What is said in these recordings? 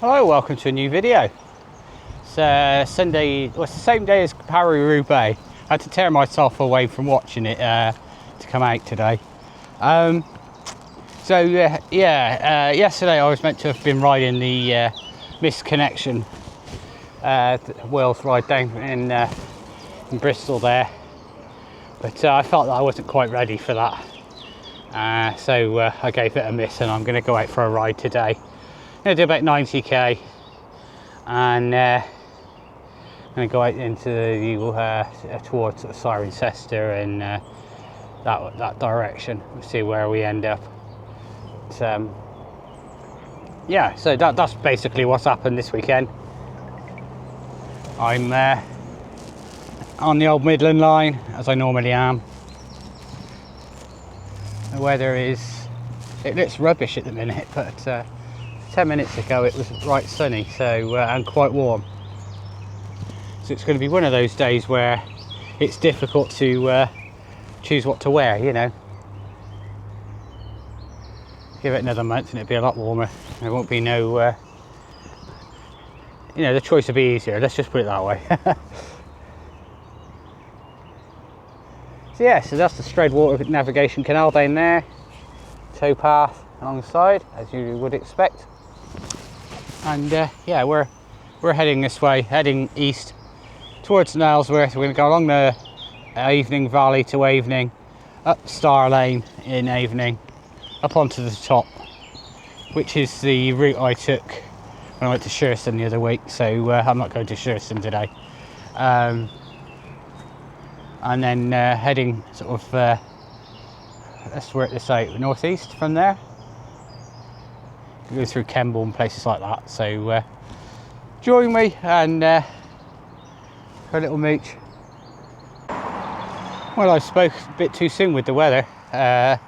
Hello, welcome to a new video. It's Sunday, well, it's the same day as Paris-Roubaix. I had to tear myself away from watching it to come out today. Yesterday I was meant to have been riding the Missed Connection Wales ride down in Bristol there, but I felt that I wasn't quite ready for that, so I gave it a miss, and I'm going to go out for a ride today. I'm going to do about 90k, and I'm going to go out into the towards sort of Cirencester and that direction. We'll see where we end up. But, yeah, so that's basically what's happened this weekend. I'm on the old Midland line, as I normally am. The weather it looks rubbish at the minute, but 10 minutes ago it was right sunny, so and quite warm. So it's going to be one of those days where it's difficult to choose what to wear, you know. Give it another month and it'll be a lot warmer. There won't be no, you know, the choice will be easier. Let's just put it that way. So yeah, so that's the Stradwater Navigation Canal down there. Towpath alongside, as you would expect. And yeah, we're heading this way, heading east towards Nailsworth. We're going to go along the Avening Valley to Avening, up Star Lane in Avening, up onto the top, which is the route I took when I went to Sherstone the other week. So I'm not going to Sherstone today. And then heading sort of, let's work this out, northeast from there. Go through Kemble and places like that. So join me and for a little mooch. Well, I spoke a bit too soon with the weather. I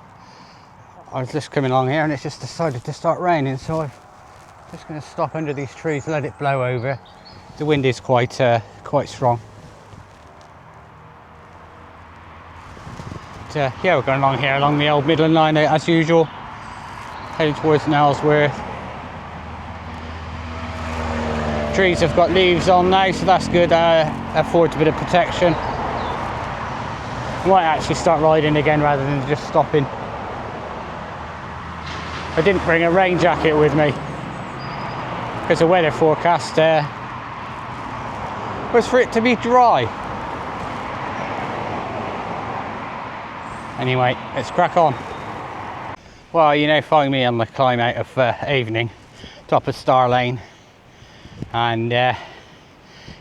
was just coming along here and it's just decided to start raining, so I'm just going to stop under these trees, let it blow over. The wind is quite strong. But, yeah, we're going along here along the old Midland line as usual, heading towards Nailsworth. Trees have got leaves on now, so that's good. Affords a bit of protection. I might actually start riding again rather than just stopping. I didn't bring a rain jacket with me because the weather forecast was for it to be dry. Anyway, let's crack on. Well, you know, find me on the climb out of Avening, top of Star Lane, and yeah,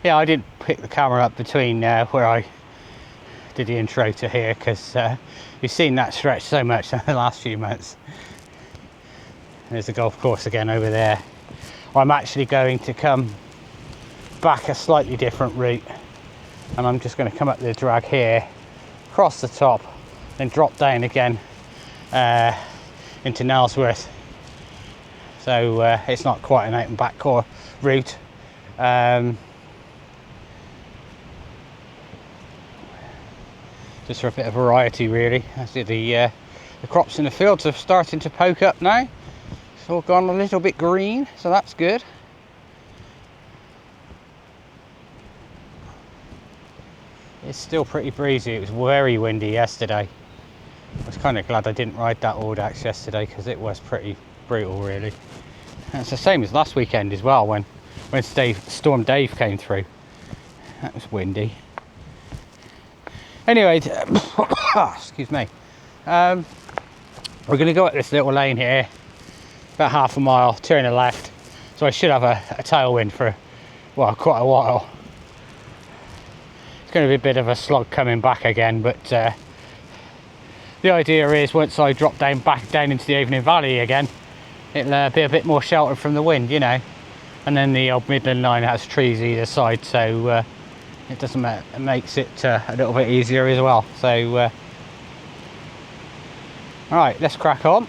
I didn't pick the camera up between where I did the intro to here, because you've seen that stretch so much in the last few months. There's the golf course again over there. I'm actually going to come back a slightly different route, and I'm just going to come up the drag here, cross the top, then drop down again into Nailsworth. So it's not quite an out and back core route. Just for a bit of variety, really. I see the crops in the fields are starting to poke up now. It's all gone a little bit green, so that's good. It's still pretty breezy. It was very windy yesterday. I was kind of glad I didn't ride that Audax yesterday, because it was pretty brutal, really. And it's the same as last weekend as well, when Storm Dave came through. That was windy. Anyway, excuse me. We're going to go up this little lane here, about half a mile, turn left. So I should have a tailwind for, well, quite a while. It's going to be a bit of a slog coming back again, but the idea is once I drop back down into the Avening Valley again, it'll be a bit more sheltered from the wind, you know. And then the old Midland line has trees either side, so it doesn't it makes it a little bit easier as well. So all right, let's crack on.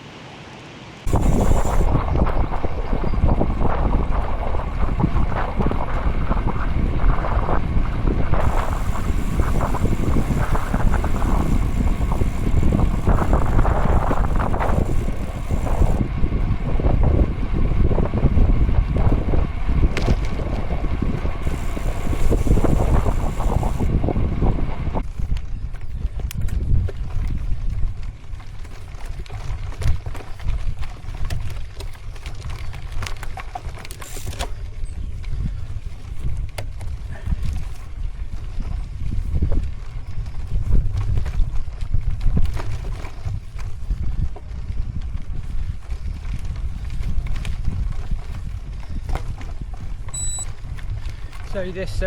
So this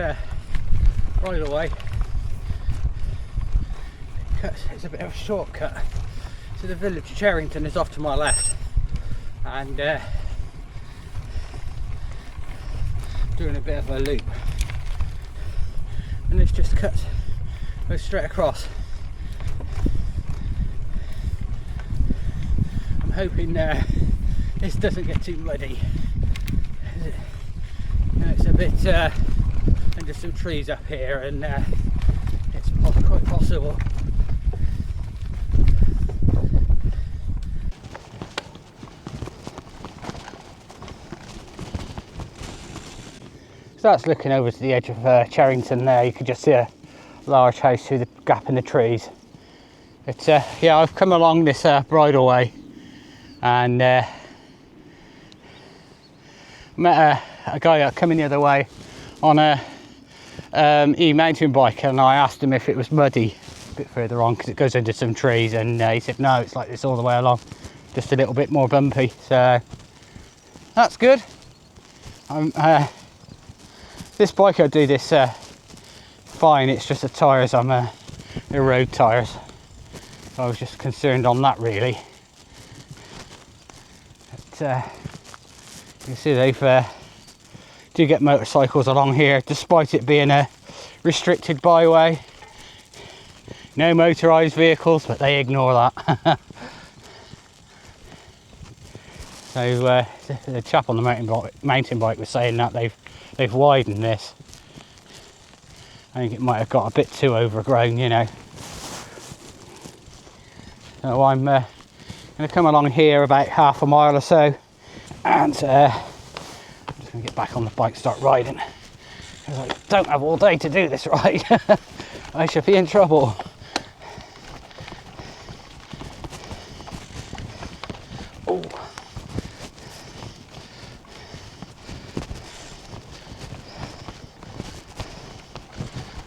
bridleway it's a bit of a shortcut. So the village of Cherrington is off to my left, and doing a bit of a loop, and this just goes straight across. I'm hoping this doesn't get too muddy. It's a bit and there's some trees up here, and it's quite possible. So that's looking over to the edge of Cherrington there. You can just see a large house through the gap in the trees. But yeah, I've come along this bridleway and met a guy coming the other way on a e-mountain bike, and I asked him if it was muddy a bit further on because it goes under some trees, and he said no, it's like this all the way along, just a little bit more bumpy. So that's good. This bike will do this fine. It's just the tyres, they're road tyres. I was just concerned on that really. But you can see they've do get motorcycles along here, despite it being a restricted byway. No motorised vehicles, but they ignore that. So the chap on the mountain bike was saying that they've widened this. I think it might have got a bit too overgrown, you know. So I'm going to come along here about half a mile or so, and I'm just going to get back on the bike, start riding, because I don't have all day to do this ride. I should be in trouble. Oh.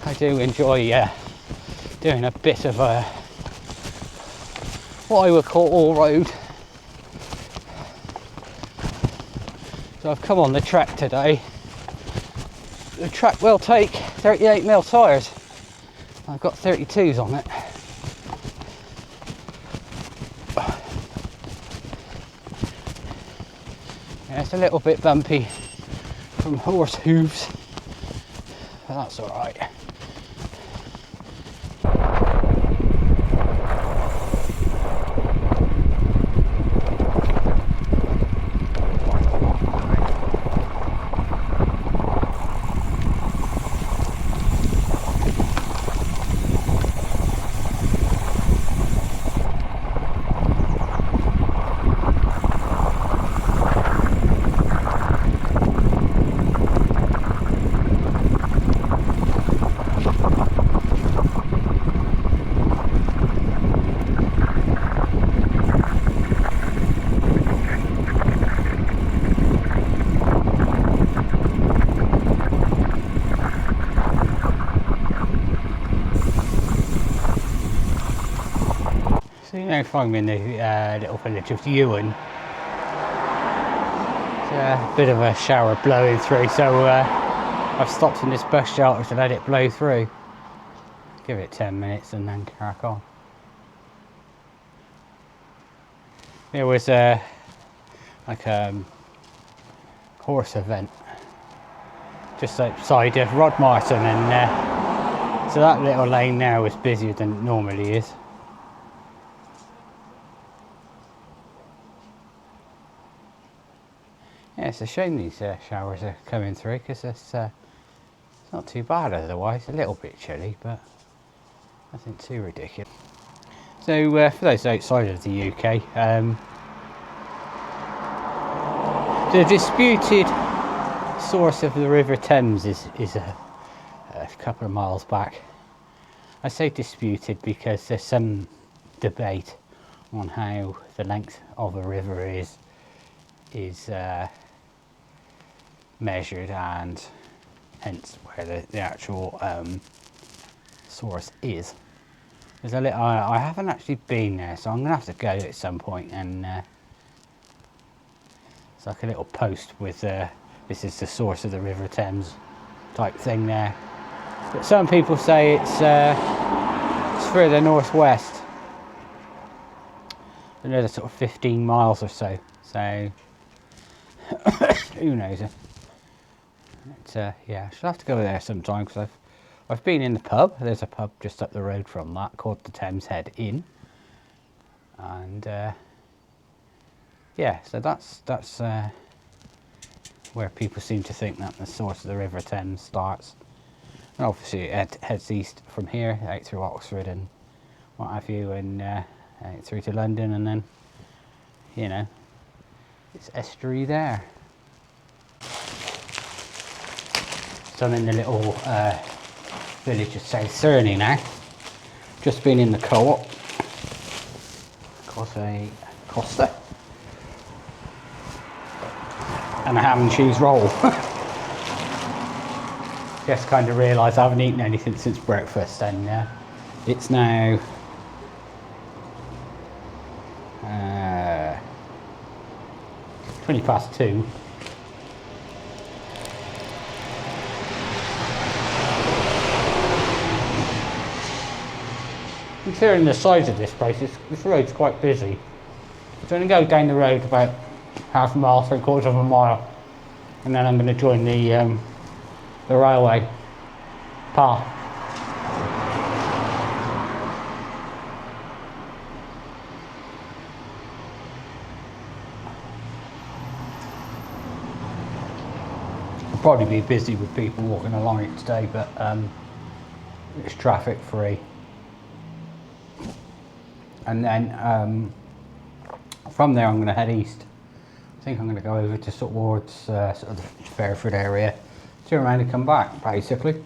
I do enjoy doing a bit of what I would call all road. So I've come on the track today. The track will take 38mm tyres. I've got 32s on it. Yeah, it's a little bit bumpy from horse hooves, but that's alright. So you know, find me in the little village of Ewan. It's a bit of a shower blowing through, so I've stopped in this bus shelter to let it blow through. Give it 10 minutes and then crack on. There was a horse event just outside of Rodmarton, and so that little lane now is busier than it normally is. Yeah, it's a shame these showers are coming through, because it's not too bad otherwise. A little bit chilly, but nothing too ridiculous. So for those outside of the UK, the disputed source of the River Thames is a couple of miles back. I say disputed because there's some debate on how the length of a river is measured, and hence where the actual source is. There's a little, I haven't actually been there, so I'm gonna have to go at some point, and it's like a little post with this is the source of the River Thames type thing there. But some people say it's further northwest, another sort of 15 miles or so. So who knows? Yeah, I should have to go there sometime because I've been in the pub. There's a pub just up the road from that called the Thames Head Inn, and yeah, so that's where people seem to think that the source of the River Thames starts. And obviously it heads east from here, out through Oxford and what have you, and out through to London, and then, you know, it's estuary there. So I'm in the little village of South Cerney now. Just been in the co-op. Got a Costa and a ham and cheese roll. Just kind of realised I haven't eaten anything since breakfast, and it's now 2:20. Considering the size of this place, this road's quite busy. So I'm going to go down the road about half a mile, 3/4 of a mile, and then I'm going to join the railway path. I'll probably be busy with people walking along it today, but it's traffic free. And then from there I'm going to head east. I think I'm going to go over to towards sort of the Fairford area, turn around and come back, basically.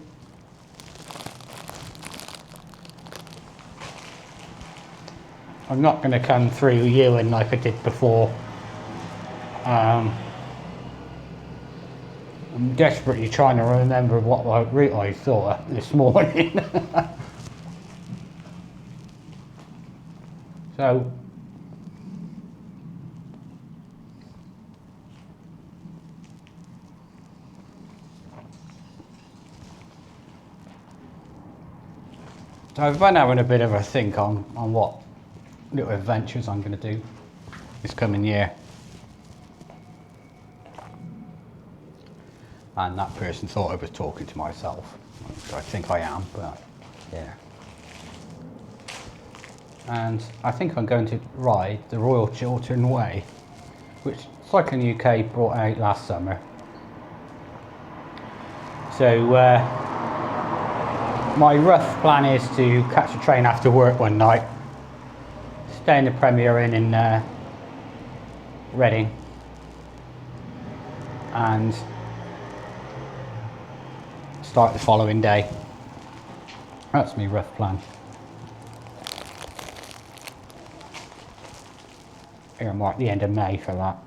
I'm not going to come through Ewan like I did before. I'm desperately trying to remember what route I thought this morning. So I've been having a bit of a think on what little adventures I'm going to do this coming year. And that person thought I was talking to myself, which I think I am, but yeah. And I think I'm going to ride the Royal Chiltern Way, which Cycling UK brought out last summer. So my rough plan is to catch a train after work one night, stay in the Premier Inn in Reading, and start the following day. That's my rough plan. Earmark the end of May for that.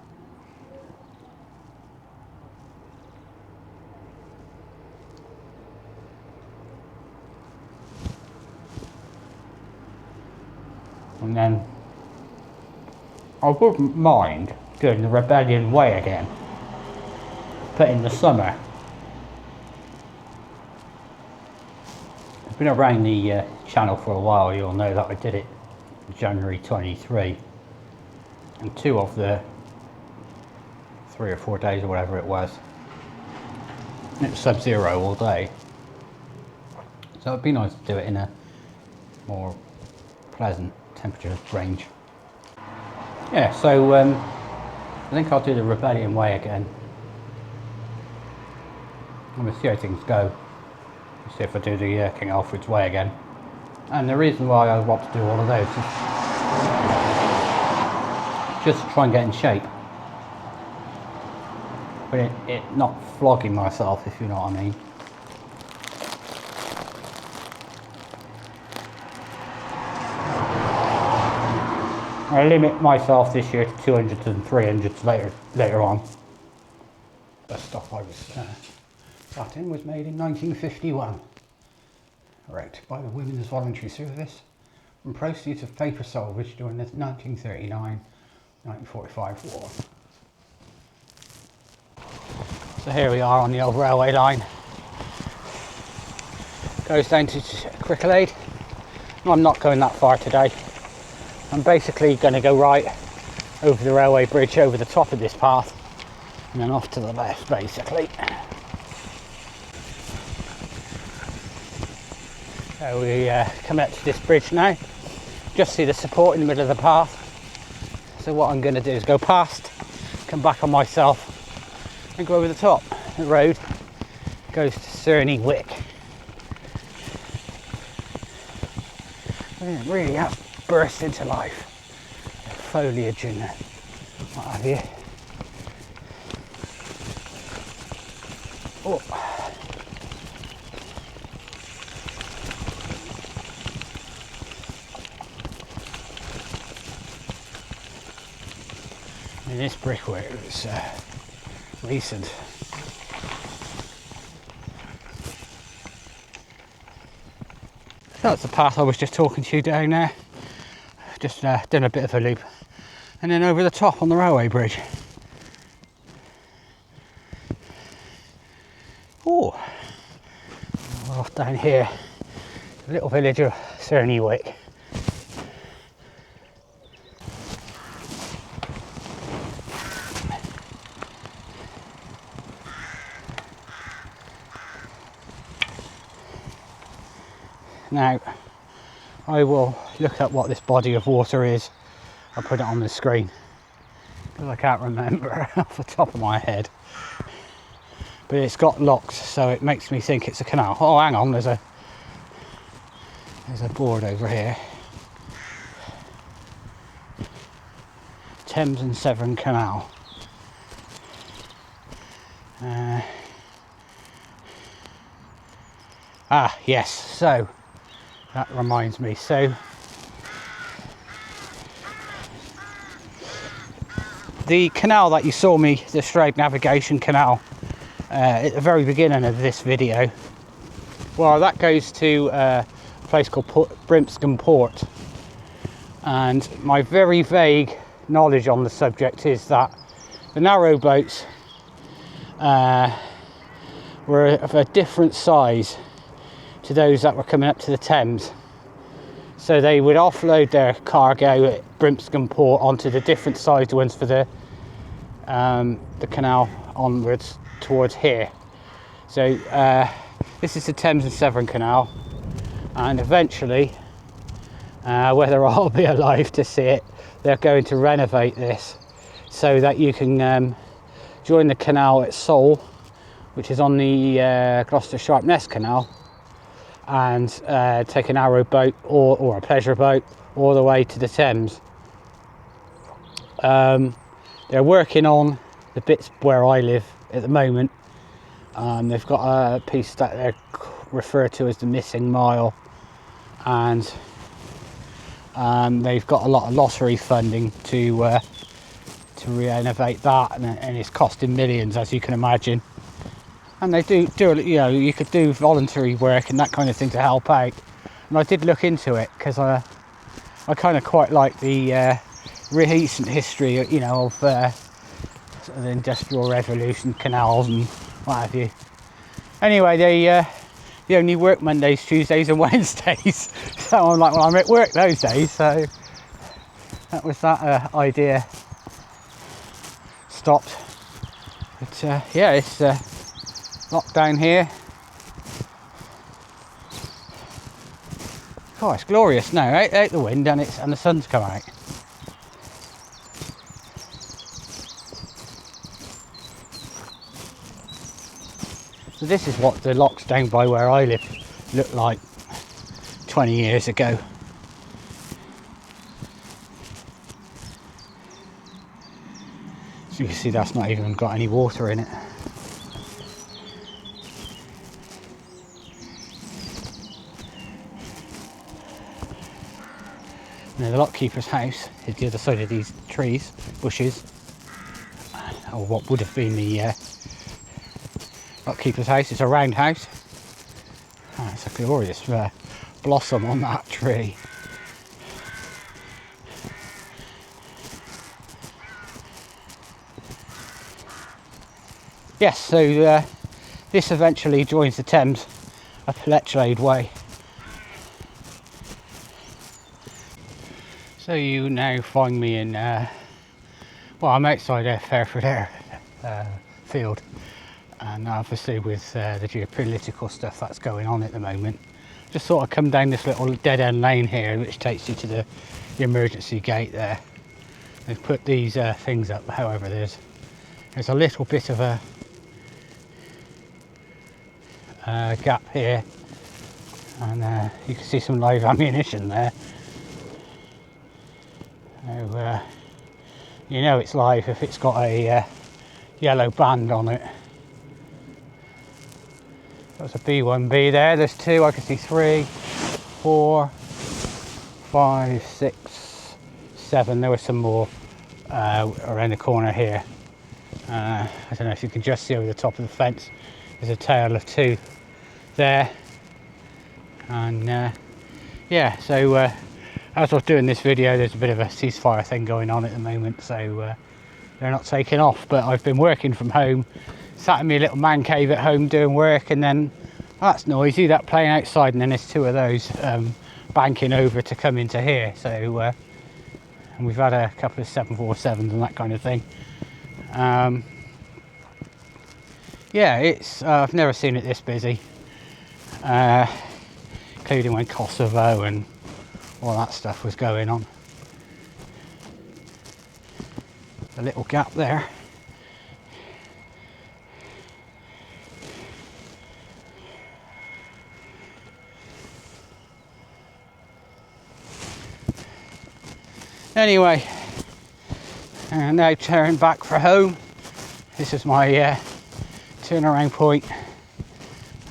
And then I wouldn't mind doing the Rebellion Way again, but in the summer. I've been around the channel for a while. You'll know that I did it in January 23, and 2 of the 3 or 4 days or whatever it was, and it was sub-zero all day. So it'd be nice to do it in a more pleasant temperature range. Yeah, so I think I'll do the Rebellion Way again. I'm going to see how things go. See if I do the King Alfred's Way again. And the reason why I want to do all of those is just to try and get in shape, but it not flogging myself, if you know what I mean. I limit myself this year to 200s and 300s later on. The stuff I was sat in was made in 1951. Right, by the Women's Voluntary Service, from proceeds of paper salvage during the 1939-1945 war. So here we are on the old railway line. goes down to Cricklade. No, I'm not going that far today. I'm basically going to go right over the railway bridge over the top of this path and then off to the left basically. So we come up to this bridge now, just see the support in the middle of the path. So what I'm going to do is go past, come back on myself and go over the top. The road goes to Cerney Wick. It really has burst into life. The foliage and what have you. Oh. And this brickwork is recent. That's the path I was just talking to you down there. Just done a bit of a loop and then over the top on the railway bridge. Oh, off down here, the little village of Cerney Wick. Now, I will look at what this body of water is. I'll put it on the screen because I can't remember off the top of my head. But it's got locks, so it makes me think it's a canal. Oh, hang on, there's a board over here. Thames and Severn Canal. Yes, so that reminds me. So the canal that you saw me, the Stroud Navigation Canal, at the very beginning of this video, well, that goes to a place called Brimpscombe Port, and my very vague knowledge on the subject is that the narrow boats were of a different size to those that were coming up to the Thames, so they would offload their cargo at Brimpscombe Port onto the different sized ones for the canal onwards towards here. So this is the Thames and Severn Canal, and eventually, whether I'll be alive to see it, they're going to renovate this so that you can join the canal at Seoul, which is on the Gloucester Sharpness Canal, and take an arrow boat or a pleasure boat all the way to the Thames. They're working on the bits where I live at the moment. They've got a piece that they refer to as the missing mile, and they've got a lot of lottery funding to renovate that, and it's costing millions, as you can imagine. And they do, you know, you could do voluntary work and that kind of thing to help out. And I did look into it because I kind of quite like the recent history, you know, of sort of the Industrial Revolution, canals and what have you. Anyway, they only work Mondays, Tuesdays and Wednesdays. So I'm like, well, I'm at work those days. So that was that idea stopped. But yeah, it's locked down here. Oh, it's glorious now, out the wind, and the sun's come out. So this is what the locks down by where I live looked like 20 years ago. So you can see that's not even got any water in it. Now the lockkeeper's house is the other side of these trees, bushes, or what would have been the lockkeeper's house. It's a round house. Oh, it's a glorious blossom on that tree. Yes, so this eventually joins the Thames up Letchlade Way. So you now find me in, well, I'm outside Fairford airfield, and obviously with the geopolitical stuff that's going on at the moment, just sort of come down this little dead end lane here, which takes you to the emergency gate there. They've put these things up, however there's a little bit of a gap here, and you can see some live ammunition there. So, you know it's live if it's got a yellow band on it. There's a B1B there, there's two, I can see 3, 4, 5, 6, 7, there were some more around the corner here. I don't know if you can just see over the top of the fence, there's a tail of 2 there. And yeah, so as I was doing this video, there's a bit of a ceasefire thing going on at the moment, so they're not taking off. But I've been working from home, sat in my little man cave at home doing work, and then that's noisy, that playing outside, and then there's 2 of those banking over to come into here. So and we've had a couple of 747s and that kind of thing. Yeah, it's I've never seen it this busy, including when Kosovo and all that stuff was going on. A little gap there. Anyway, and now turning back for home. This is my turnaround point,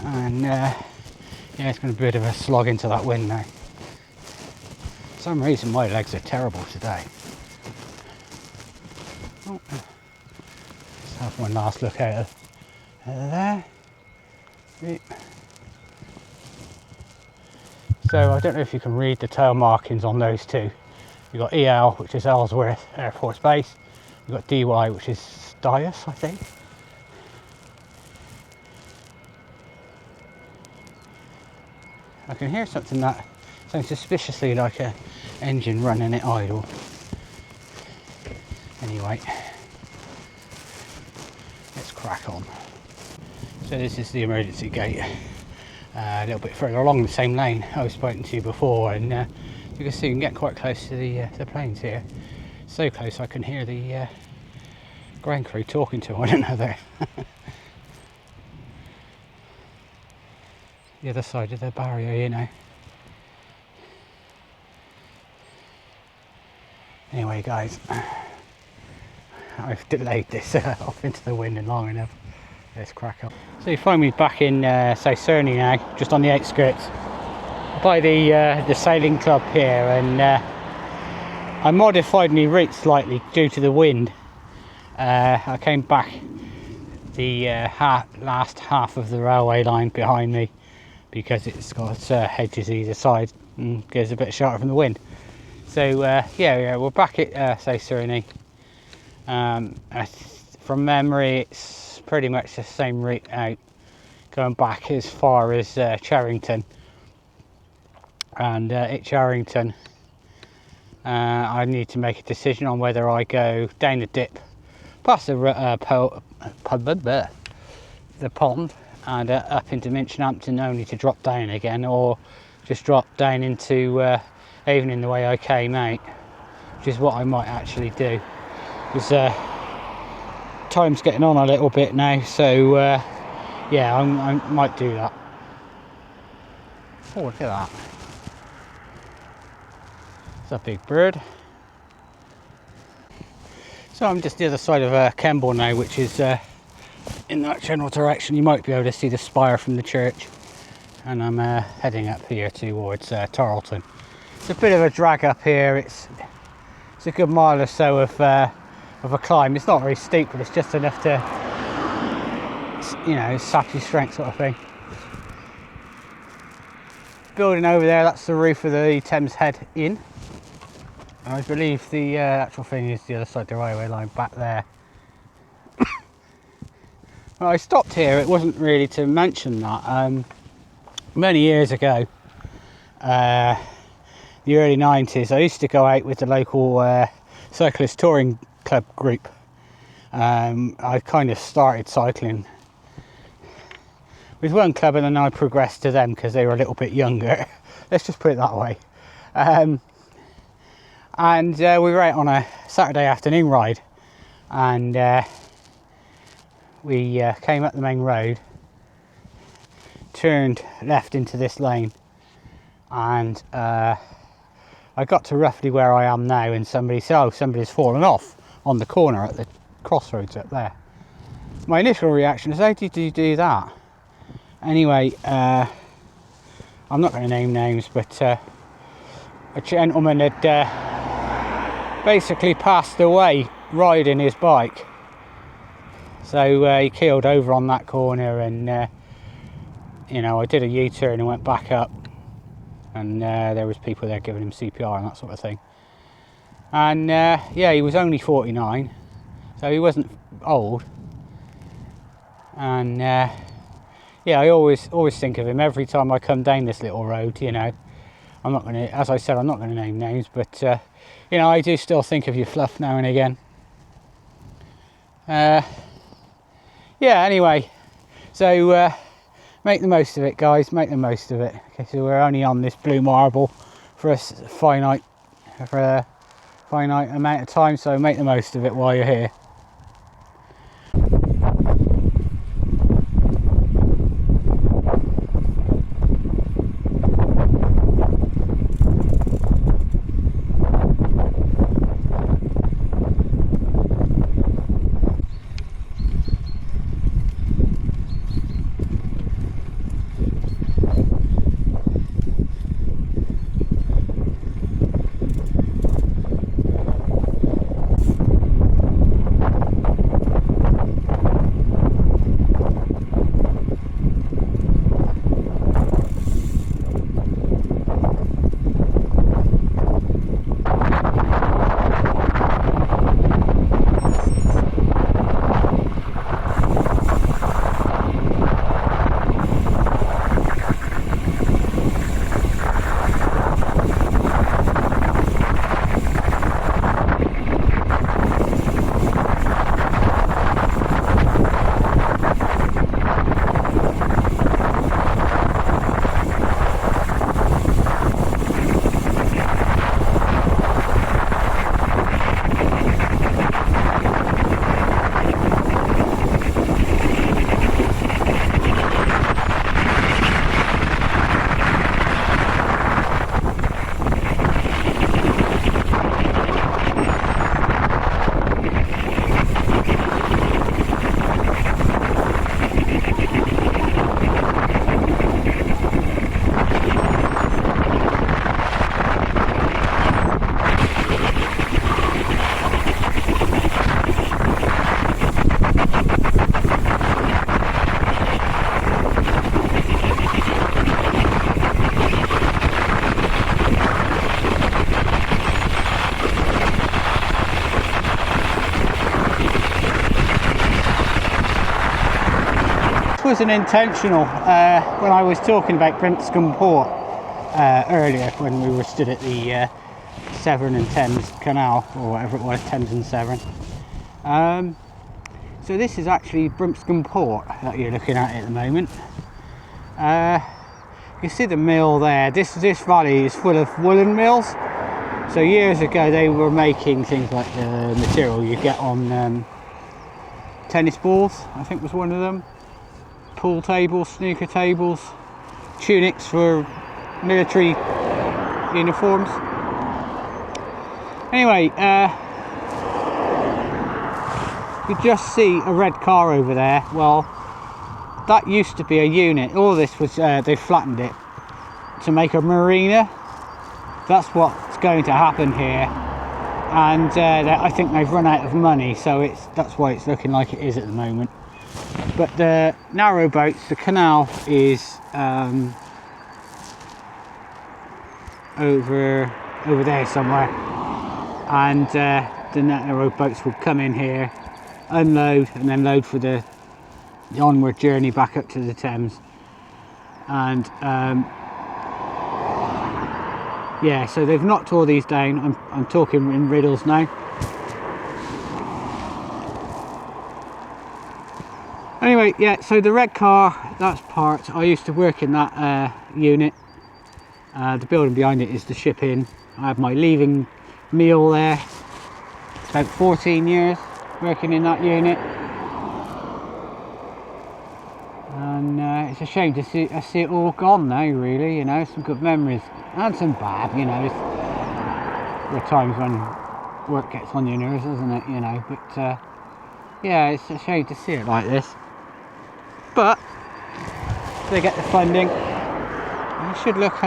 and yeah, it's going to be a bit of a slog into that wind now. For some reason my legs are terrible today. Oh, let's have one last look out of there. So I don't know if you can read the tail markings on those 2. You've got EL, which is Ellsworth Air Force Base. You've got DY, which is Stias, I think. I can hear something that sounds suspiciously like an engine running at idle. Anyway, let's crack on. So this is the emergency gate, a little bit further along the same lane I was spoken to before, and you can see you can get quite close to the planes here. So close I can hear the ground crew talking to one another. The other side of the barrier, you know. Anyway guys, I've delayed this off into the wind long enough. Let's crack up. So you find me back in South Cerney now, just on the outskirts, by the sailing club here, and I modified my route slightly due to the wind. I came back the last half of the railway line behind me, because it's got hedges either side and gives a bit of shelter from the wind. So yeah, we're back at South Cerney. From memory, it's pretty much the same route out, going back as far as Charrington. And at Charrington, I need to make a decision on whether I go down the dip past the pond and up into Minchinhampton only to drop down again, or just drop down into Avon in the way I came out, which is what I might actually do, because time's getting on a little bit now. So yeah, I might do that. Oh, look at that. It's a big bird. So I'm just the other side of Kemble now, which is in that general direction. You might be able to see the spire from the church, and I'm heading up here towards Tarleton. It's a bit of a drag up here. It's a good mile or so of a climb. It's not very steep, but it's just enough to, you know, sap your strength sort of thing. Building over there, that's the roof of the Thames Head Inn. I believe the actual thing is the other side of the railway line back there. Well, I stopped here, it wasn't really to mention that. many years ago, the early 90s, I used to go out with the local cyclist touring club group. I kind of started cycling with one club and then I progressed to them because they were a little bit younger. Let's just put it that way. And we were out on a Saturday afternoon ride, and we came up the main road, turned left into this lane, and I got to roughly where I am now, and somebody said, oh, somebody's fallen off on the corner at the crossroads up there. My initial reaction is, how did you do that? Anyway, I'm not going to name names, but a gentleman had basically passed away riding his bike. So he keeled over on that corner, and you know, I did a U-turn and went back up, and there was people there giving him CPR and that sort of thing. And yeah, he was only 49, so he wasn't old. And yeah, I always think of him every time I come down this little road. You know, I'm not going to, as I said, I'm not going to name names, but you know, I do still think of you, Fluff, now and again. Yeah, anyway, so make the most of it, guys, make the most of it. Okay, so we're only on this blue marble for a finite amount of time, so make the most of it while you're here. Was an intentional when I was talking about Brimpscombe Port earlier, when we were stood at the Severn and Thames Canal, or whatever it was, Thames and Severn. So this is actually Brimpscombe Port that you're looking at the moment. You see the mill there. This valley is full of woolen mills. So years ago they were making things like the material you get on tennis balls, I think was one of them. Pool tables, snooker tables, tunics for military uniforms. Anyway, you just see a red car over there. Well, that used to be a unit. All this was, they flattened it to make a marina. That's what's going to happen here. And I think they've run out of money, so that's why it's looking like it is at the moment. But the narrow boats, the canal is over there somewhere, and the narrow boats will come in here, unload, and then load for the onward journey back up to the Thames. And yeah, so they've knocked all these down. I'm talking in riddles now. Anyway, yeah, so the red car, that's parked. I used to work in that unit. The building behind it is the ship inn. I have my leaving meal there. It's about 14 years working in that unit. And it's a shame to see it all gone now, really, you know. Some good memories and some bad, you know. There are times when work gets on your nerves, doesn't it, you know. But yeah, it's a shame to see it like this. But if they get the funding, it should look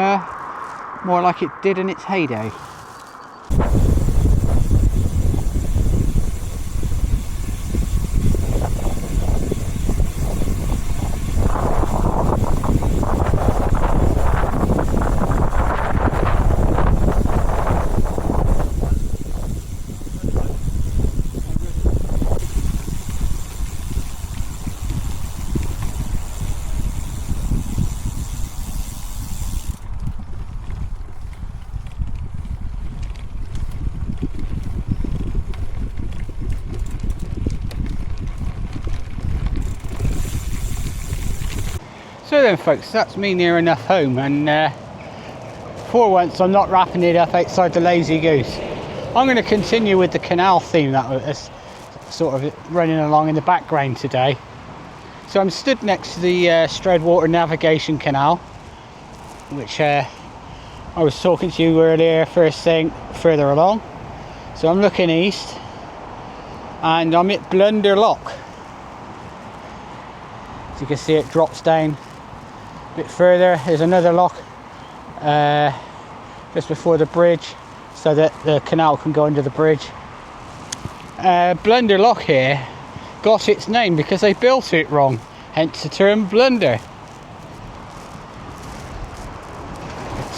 more like it did in its heyday. So then folks, that's me near enough home, and for once I'm not wrapping it up outside the Lazy Goose. I'm going to continue with the canal theme that was sort of running along in the background today. So I'm stood next to the Stroudwater Navigation Canal, which I was talking to you earlier, first thing further along. So I'm looking east and I'm at Blunder Lock. As you can see, it drops down a bit further. There's another lock just before the bridge, so that the canal can go under the bridge. Blunder Lock here got its name because they built it wrong, hence the term blunder.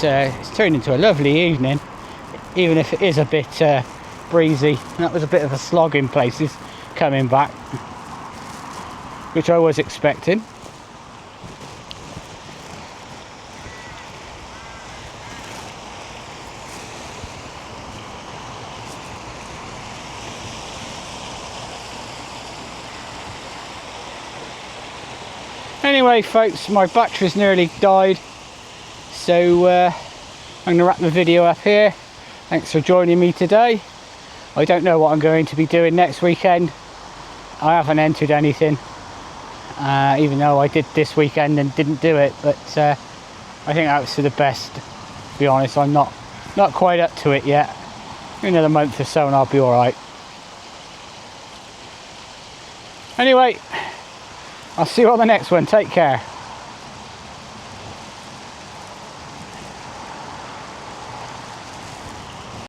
It's turned into a lovely evening, even if it is a bit breezy. That was a bit of a slog in places coming back, which I was expecting. Anyway folks, my battery's nearly died, so I'm going to wrap the video up here. Thanks for joining me today. I don't know what I'm going to be doing next weekend. I haven't entered anything, even though I did this weekend and didn't do it, but I think that was for the best, to be honest. I'm not quite up to it yet. Another month or so and I'll be alright. Anyway, I'll see you on the next one. Take care.